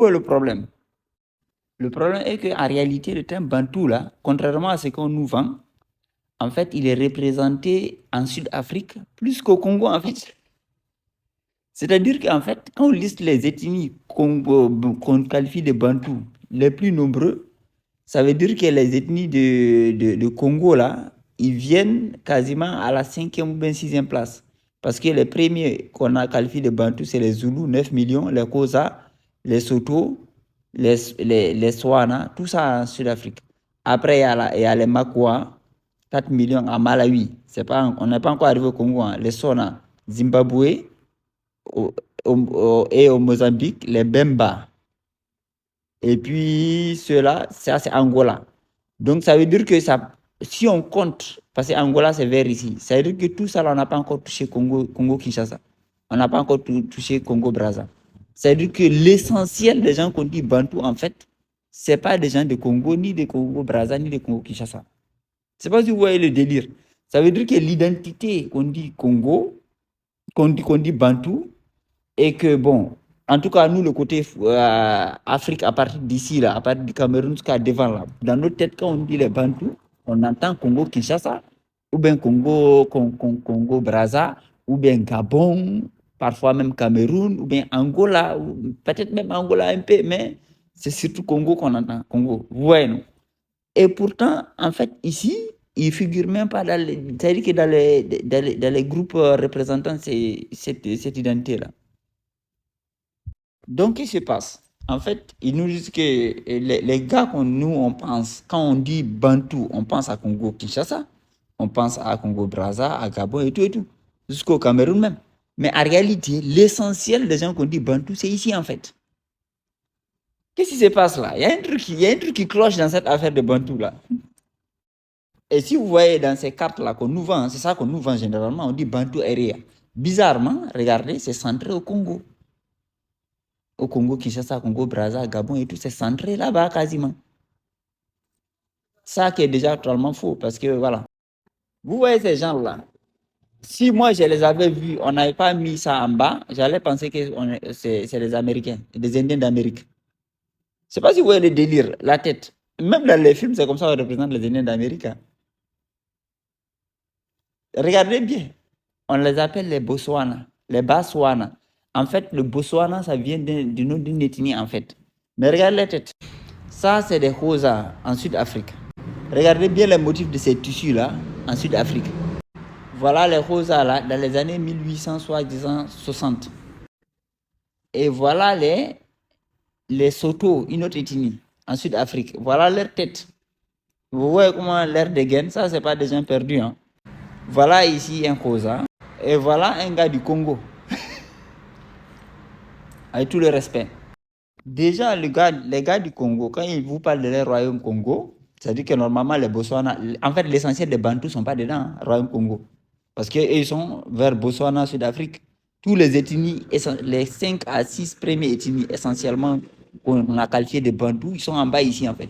Où est le problème? Le problème est qu'en réalité, le terme bantou, là, contrairement à ce qu'on nous vend, en fait, il est représenté en Sud-Afrique plus qu'au Congo, en fait. C'est-à-dire qu'en fait, quand on liste les ethnies qu'on qualifie de bantous les plus nombreux, ça veut dire que les ethnies de Congo, là, ils viennent quasiment à la 5e ou bien 6e place. Parce que les premiers qu'on a qualifiés de bantous, c'est les Zoulous, 9 millions, les Kosa, les Soto, les Swana, tout ça en Sud-Afrique. Après, il y a les Makwa, 4 millions à Malawi. On n'est pas encore arrivé au Congo, hein. Les Sona, Zimbabwe, et au Mozambique, les Bemba. Et puis ceux-là, ça c'est Angola. Donc ça veut dire que ça, si on compte, parce que Angola c'est vers ici, ça veut dire que tout ça là, on n'a pas encore touché Congo-Kinshasa. On n'a pas encore touché Congo-Brazza. Ça veut dire que l'essentiel des gens qu'on dit Bantou, en fait, c'est pas des gens de Congo, ni de Congo-Brazza, ni de Congo-Kinshasa. C'est pas si vous voyez le délire. Ça veut dire que l'identité qu'on dit Congo, qu'on dit Bantou, et que bon, en tout cas, nous, le côté Afrique, à partir d'ici, là, à partir du Cameroun jusqu'à devant, là, dans notre tête, quand on dit les Bantous, on entend Congo-Kinshasa, ou bien Congo-Brazza, ou bien Gabon, parfois même Cameroun, ou bien Angola, ou peut-être même Angola un peu, mais c'est surtout Congo qu'on entend, Congo. Vous voyez, non? Et pourtant, en fait, ici, ils ne figurent même pas dans les, c'est-à-dire que dans les groupes représentant cette identité-là. Donc, qu'est-ce qui se passe? En fait, ils nous disent que les gars on pense, quand on dit Bantou, on pense à Congo-Kinshasa, on pense à Congo-Brazza, à Gabon et tout, jusqu'au Cameroun même. Mais en réalité, l'essentiel des gens qu'on dit Bantou, c'est ici en fait. Qu'est-ce qui se passe là? Il y a un truc qui cloche dans cette affaire de Bantou là. Et si vous voyez dans ces cartes-là qu'on nous vend, c'est ça qu'on nous vend généralement, on dit Bantou area. Bizarrement, regardez, c'est centré au Congo. Au Congo, Kinshasa, Congo, Brazza, Gabon et tout, c'est centré là-bas quasiment. Ça qui est déjà totalement faux parce que voilà. Vous voyez ces gens-là, si moi je les avais vus, on n'avait pas mis ça en bas, j'allais penser que c'est des Américains, des Indiens d'Amérique. Je ne sais pas si vous voyez le délire, la tête. Même dans les films, c'est comme ça qu'on représente les Indiens d'Amérique. Hein. Regardez bien, on les appelle les Botswana, les Baswana. En fait, le Botswana, ça vient du nom d'une ethnie en fait. Mais regardez la tête. Ça, c'est des Xhosa en Sud-Afrique. Regardez bien les motifs de ces tissus-là en Sud-Afrique. Voilà les Xhosa là, dans les années 1860. Et voilà les Soto, une autre ethnie, en Sud-Afrique. Voilà leur tête. Vous voyez comment l'air dégaine, ça, c'est pas des gens perdus. Hein. Voilà ici un Xhosa. Et voilà un gars du Congo. Avec tout le respect. Déjà, les gars du Congo, quand ils vous parlent de leur royaume Congo, c'est-à-dire que normalement, les Botswana, en fait, l'essentiel des Bantous ne sont pas dedans, hein, royaume Congo. Parce qu'ils sont vers Botswana, Sud-Afrique. Tous les ethnies, les 5 à 6 premières ethnies essentiellement qu'on a qualifiées de Bantous, ils sont en bas ici, en fait.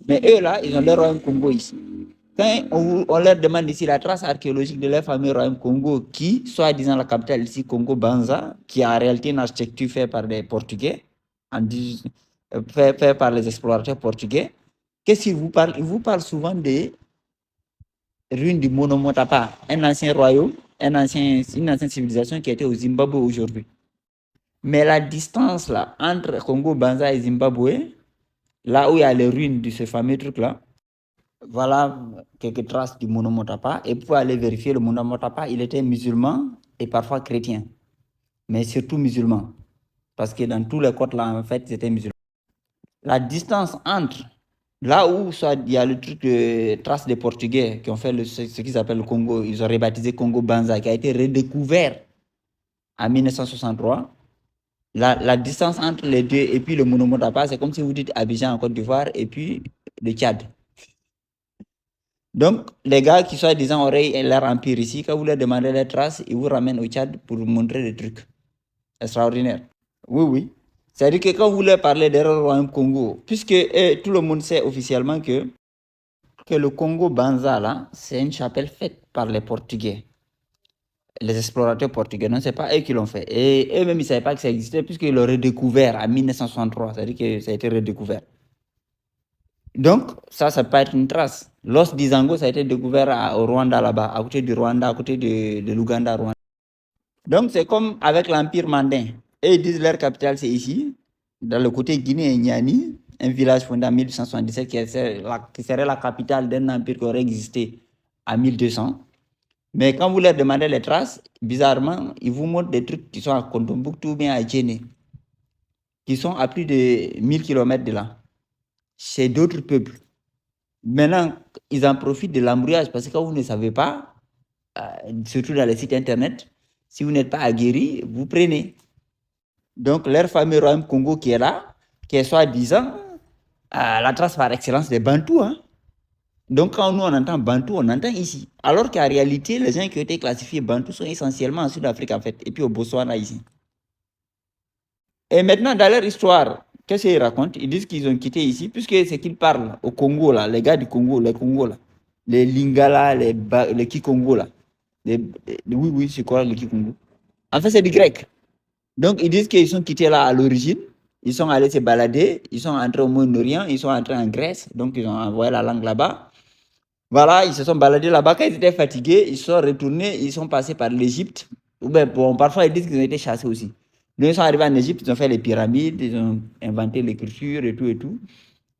Mais eux, là, ils ont leur royaume Congo ici. Quand on leur demande ici la trace archéologique de leur famille royaume Congo, qui, soi-disant la capitale ici, Congo-Banza, qui est en réalité une architecture faite par des Portugais, fait par les explorateurs portugais, qu'est-ce qu'ils vous parlent? Ils vous parlent souvent des ruines du Monomotapa, un ancien royaume, une ancienne civilisation qui était au Zimbabwe aujourd'hui. Mais la distance là, entre Congo-Banza et Zimbabwe, là où il y a les ruines de ce fameux truc-là, voilà quelques traces du Monomotapa. Et pour aller vérifier le Monomotapa, il était musulman et parfois chrétien, mais surtout musulman. Parce que dans tous les côtes là, en fait, c'était musulman. La distance entre là où il y a le truc de traces des Portugais qui ont fait ce qu'ils appellent le Congo, ils ont rebaptisé Congo Banza, qui a été redécouvert en 1963. La distance entre les deux et puis le Monomotapa, c'est comme si vous dites Abidjan en Côte d'Ivoire et puis le Tchad. Donc, les gars qui sont disant auraient leur empire ici, quand vous leur demandez les traces, ils vous ramènent au Tchad pour vous montrer des trucs extraordinaires. Oui, oui. C'est-à-dire que quand vous leur parlez des royaume Congo, puisque tout le monde sait officiellement que le Congo Banza, là, c'est une chapelle faite par les Portugais. les explorateurs portugais. Non, c'est pas eux qui l'ont fait. Et eux-mêmes, ils ne savaient pas que ça existait puisqu'ils l'ont redécouvert en 1963. C'est-à-dire que ça a été redécouvert. Donc, ça peut être une trace. L'os d'Isango, ça a été découvert au Rwanda là-bas, à côté du Rwanda, à côté de l'Ouganda, Rwanda. Donc, c'est comme avec l'Empire mandin. Et ils disent leur capitale, c'est ici, dans le côté Guinée et Niani, un village fondé en 1877 qui serait la capitale d'un empire qui aurait existé en 1200. Mais quand vous leur demandez les traces, bizarrement, ils vous montrent des trucs qui sont à Kontombuktu ou bien à Djéné, qui sont à plus de 1000 km de là. C'est d'autres peuples. Maintenant, ils en profitent de l'embrouillage parce que quand vous ne savez pas, surtout dans les sites internet, si vous n'êtes pas aguerri, vous prenez. Donc, leur fameux royaume Congo qui est là, qui est soi-disant la trace par excellence des Bantous. Hein. Donc, quand nous on entend Bantou, on entend ici. Alors qu'en réalité, les gens qui ont été classifiés Bantou sont essentiellement en Sud-Afrique, en fait, et puis au Botswana ici. Et maintenant, dans leur histoire, qu'est-ce qu'ils racontent? Ils disent qu'ils ont quitté ici, puisque c'est qu'ils parlent au Congo, là, les gars du Congo, les Congos, là, les Lingala, les Kikongo, là. Oui, c'est quoi les Kikongo? En fait, c'est du grec. Donc, ils disent qu'ils sont quittés là à l'origine. Ils sont allés se balader. Ils sont entrés au Moyen-Orient. Ils sont entrés en Grèce. Donc, ils ont envoyé la langue là-bas. Voilà, ils se sont baladés là-bas. Quand ils étaient fatigués, ils sont retournés. Ils sont passés par l'Égypte. Ou bien, bon, parfois, ils disent qu'ils ont été chassés aussi. Donc, ils sont arrivés en Égypte. Ils ont fait les pyramides. Ils ont inventé l'écriture et tout et tout.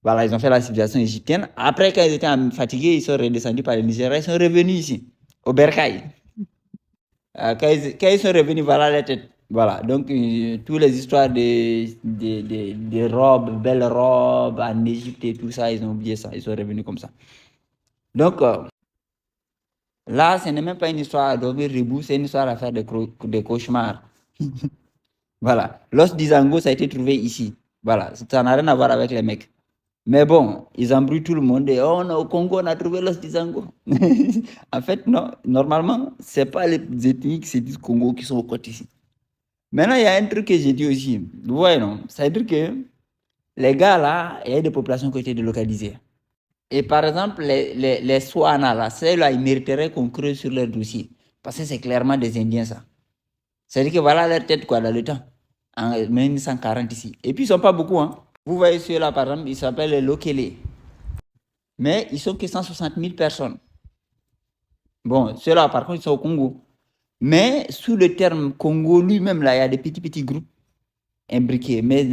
Voilà, ils ont fait la civilisation égyptienne. Après, quand ils étaient fatigués, ils sont redescendus par le Nigeria. Ils sont revenus ici, au Bercail. Quand ils sont revenus, voilà la tête. Voilà, donc toutes les histoires des robes, belles robes en Égypte et tout ça, ils ont oublié ça, ils sont revenus comme ça. Donc là, ce n'est même pas une histoire à dormir debout, c'est une histoire à faire des cauchemars. Voilà, l'os d'Isango, ça a été trouvé ici. Voilà, ça n'a rien à voir avec les mecs. Mais bon, ils embrouillent tout le monde et oh, au Congo, on a trouvé l'os d'Isango. En fait, non, normalement, ce n'est pas les ethnies qui se disent Congo qui sont aux côtes ici. Maintenant, il y a un truc que j'ai dit aussi. Vous voyez, non? Ça veut dire que les gars là, il y a des populations qui ont été délocalisées. Et par exemple, les Swana là, ceux-là, ils mériteraient qu'on creuse sur leur dossier. Parce que c'est clairement des Indiens, ça. C'est-à-dire que voilà leur tête, quoi, dans le temps. En 1940 ici. Et puis, ils ne sont pas beaucoup, hein. Vous voyez ceux-là, par exemple, ils s'appellent les Lokele. Mais ils sont que 160 000 personnes. Bon, ceux-là, par contre, ils sont au Congo. Mais sous le terme Congo lui-même, là, il y a des petits groupes imbriqués. Mais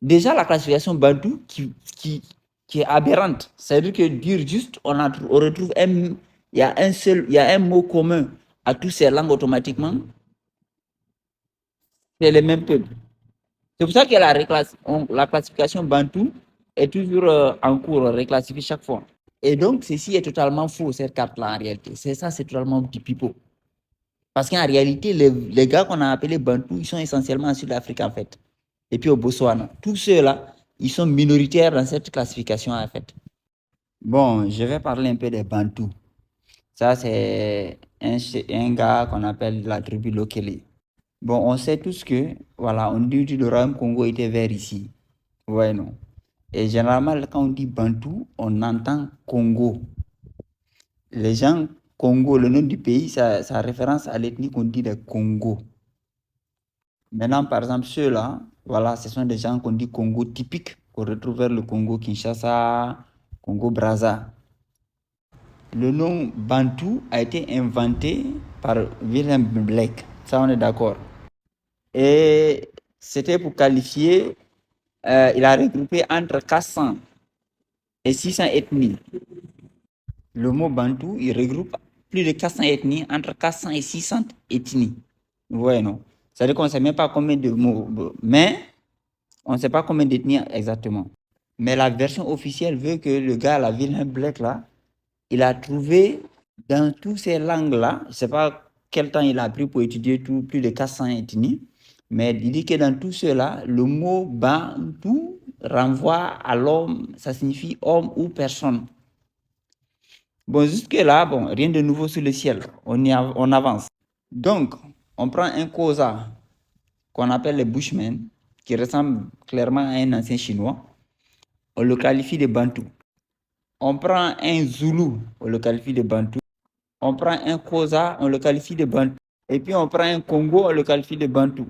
déjà, la classification Bantou qui est aberrante. C'est-à-dire que dire juste, on retrouve il y a il y a un mot commun à toutes ces langues automatiquement. C'est les mêmes peuples. C'est pour ça que la classification Bantou est toujours en cours, réclassifiée chaque fois. Et donc, ceci est totalement faux, cette carte-là, en réalité. C'est totalement du pipeau. Parce qu'en réalité, les gars qu'on a appelés Bantou, ils sont essentiellement en Sud-Afrique, en fait. Et puis au Botswana. Tous ceux-là, ils sont minoritaires dans cette classification, en fait. Bon, je vais parler un peu des Bantous. Ça, c'est un gars qu'on appelle la tribu Lokele. Bon, on sait tous que, voilà, on dit que le royaume Congo était vers ici. Ouais, non. Et généralement, quand on dit Bantou, on entend Congo. Les gens Congo, le nom du pays, ça référence à l'ethnie qu'on dit des Congo. Maintenant, par exemple, ceux-là, voilà, ce sont des gens qu'on dit Congo typiques, qu'on retrouve vers le Congo Kinshasa, Congo Brazza. Le nom Bantou a été inventé par Wilhelm Blake, ça on est d'accord. Et c'était pour qualifier, il a regroupé entre 400 et 600 ethnies. Le mot Bantou, il regroupe plus de 400 ethnies, entre 400 et 600 ethnies. Vous voyez, non? C'est-à-dire qu'on ne sait même pas combien de mots, mais on ne sait pas combien d'ethnies exactement. Mais la version officielle veut que le gars, la Wilhelm Blake, là, il a trouvé dans toutes ces langues-là, je ne sais pas quel temps il a pris pour étudier plus de 400 ethnies, mais il dit que dans tout cela, le mot Bantou renvoie à l'homme, ça signifie homme ou personne. Bon, jusque-là, bon, rien de nouveau sous le ciel, on avance. Donc, on prend un Xhosa qu'on appelle les Bushmen, qui ressemble clairement à un ancien chinois, on le qualifie de Bantou. On prend un Zoulou, on le qualifie de Bantou. On prend un Xhosa, on le qualifie de Bantou. Et puis on prend un Congo, on le qualifie de Bantou.